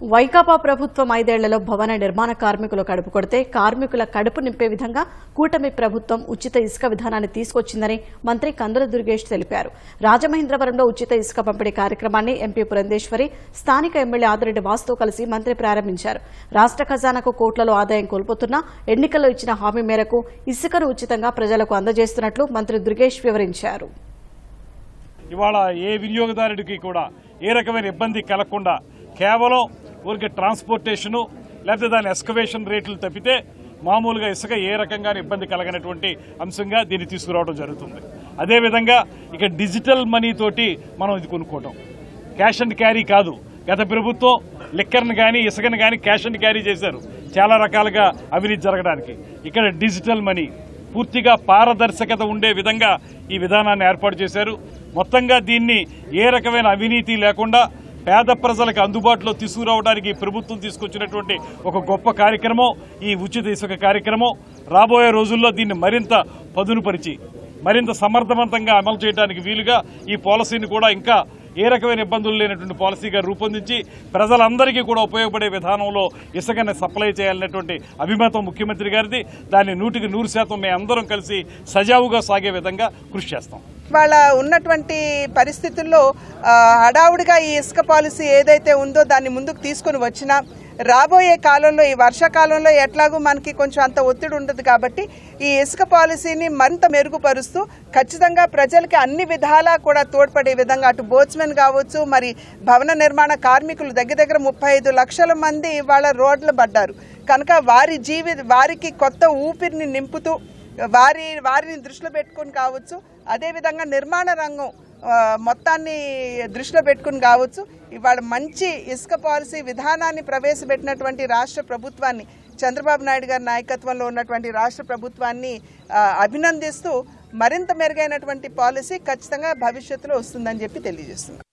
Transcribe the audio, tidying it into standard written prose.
వైకాపా ప్రభుత్వం 5 ఏళ్లలో భవన నిర్మాణ కార్మికులు కడుపు కొడితే కార్మికుల కడుపు నింపే విధంగా కూటమి ప్రభుత్వం ఉచిత ఇసుక విధానాన్ని తీసుకొచ్చిందని మంత్రి కందుల దుర్గేష్ తెలిపారు. రాజమహేంద్రవరంలో ఉచిత ఇసుక పంపిణీ కార్యక్రమాన్ని ఎంపీ పురంధేశ్వరి, స్థానిక ఎమ్మెల్యే ఆదిరెడ్డి వాసుతో కలిసి మంత్రి ప్రారంభించారు. రాష్ట్ర ఖజానాకు కోట్లలో ఆదాయం కోల్పోతున్నా ఎన్నికల్లో ఇచ్చిన హామీ మేరకు ఇసుకను ఉచితంగా ప్రజలకు అందజేస్తున్నట్లు మంత్రి దుర్గేష్ వివరించారు. ఇవాళ ఏ వినియోగదారుడికి కూడా ఏ రకమైన ఇబ్బంది కలగకుండా కేవలం ఊరికి ట్రాన్స్పోర్టేషను లేకపోతే దాని ఎస్కవేషన్ రేట్లు తప్పితే మామూలుగా ఇసుక ఏ రకంగా ఇబ్బంది కలగనటువంటి అంశంగా దీన్ని తీసుకురావడం జరుగుతుంది. అదేవిధంగా ఇక డిజిటల్ మనీ తోటి మనం ఇది కొనుక్కోవడం, క్యాష్ అండ్ క్యారీ కాదు. గత ప్రభుత్వం లిక్కర్ని కానీ ఇసుకని కానీ క్యాష్ అండ్ క్యారీ చేశారు చాలా రకాలుగా అవినీతి జరగడానికి. ఇక్కడ డిజిటల్ మనీ పూర్తిగా పారదర్శకత ఉండే విధంగా ఈ విధానాన్ని ఏర్పాటు చేశారు. మొత్తంగా దీన్ని ఏ రకమైన అవినీతి లేకుండా పేద ప్రజలకు అందుబాటులో తీసుకురావడానికి ప్రభుత్వం తీసుకొచ్చినటువంటి ఒక గొప్ప కార్యక్రమం ఈ ఉచిత ఇసుక కార్యక్రమం. రాబోయే రోజుల్లో దీన్ని మరింత పదునుపరిచి మరింత సమర్థవంతంగా అమలు చేయడానికి వీలుగా ఈ పాలసీని కూడా ఇంకా ఏ రకమైన ఇబ్బందులు లేనటువంటి పాలసీగా రూపొందించి ప్రజలందరికీ కూడా ఉపయోగపడే విధానంలో ఇసుకని సప్లై చేయాలనేటువంటి అభిమతం ముఖ్యమంత్రి గారిది. దాన్ని 100% మేము అందరం కలిసి సజావుగా సాగే విధంగా కృషి చేస్తాం. వాళ్ళ ఉన్నటువంటి పరిస్థితుల్లో హడావుడిగా ఈ ఇసుక పాలసీ ఏదైతే ఉందో దాన్ని ముందుకు తీసుకుని వచ్చినా రాబోయే కాలంలో ఈ వర్షాకాలంలో ఎట్లాగూ మనకి కొంచెం అంత ఒత్తిడి ఉండదు కాబట్టి ఈ ఇసుక పాలసీని మరింత మెరుగుపరుస్తూ ఖచ్చితంగా ప్రజలకి అన్ని విధాలా కూడా తోడ్పడే విధంగా అటు బోట్స్మెన్ కావచ్చు, మరి భవన నిర్మాణ కార్మికులు దగ్గర 35 లక్షల మంది ఇవాళ రోడ్లు పడ్డారు కనుక వారికి కొత్త ఊపిరిని నింపుతూ వారిని దృష్టిలో పెట్టుకుని కావచ్చు, అదేవిధంగా నిర్మాణ రంగం మొత్తాన్ని దృష్టిలో పెట్టుకుని కావచ్చు ఇవాళ మంచి ఇసుక పాలసీ విధానాన్ని ప్రవేశపెట్టినటువంటి రాష్ట్ర ప్రభుత్వాన్ని, చంద్రబాబు నాయుడు గారి నాయకత్వంలో ఉన్నటువంటి రాష్ట్ర ప్రభుత్వాన్ని అభినందిస్తూ మరింత మెరుగైనటువంటి పాలసీ ఖచ్చితంగా భవిష్యత్తులో వస్తుందని చెప్పి తెలియజేస్తున్నాం.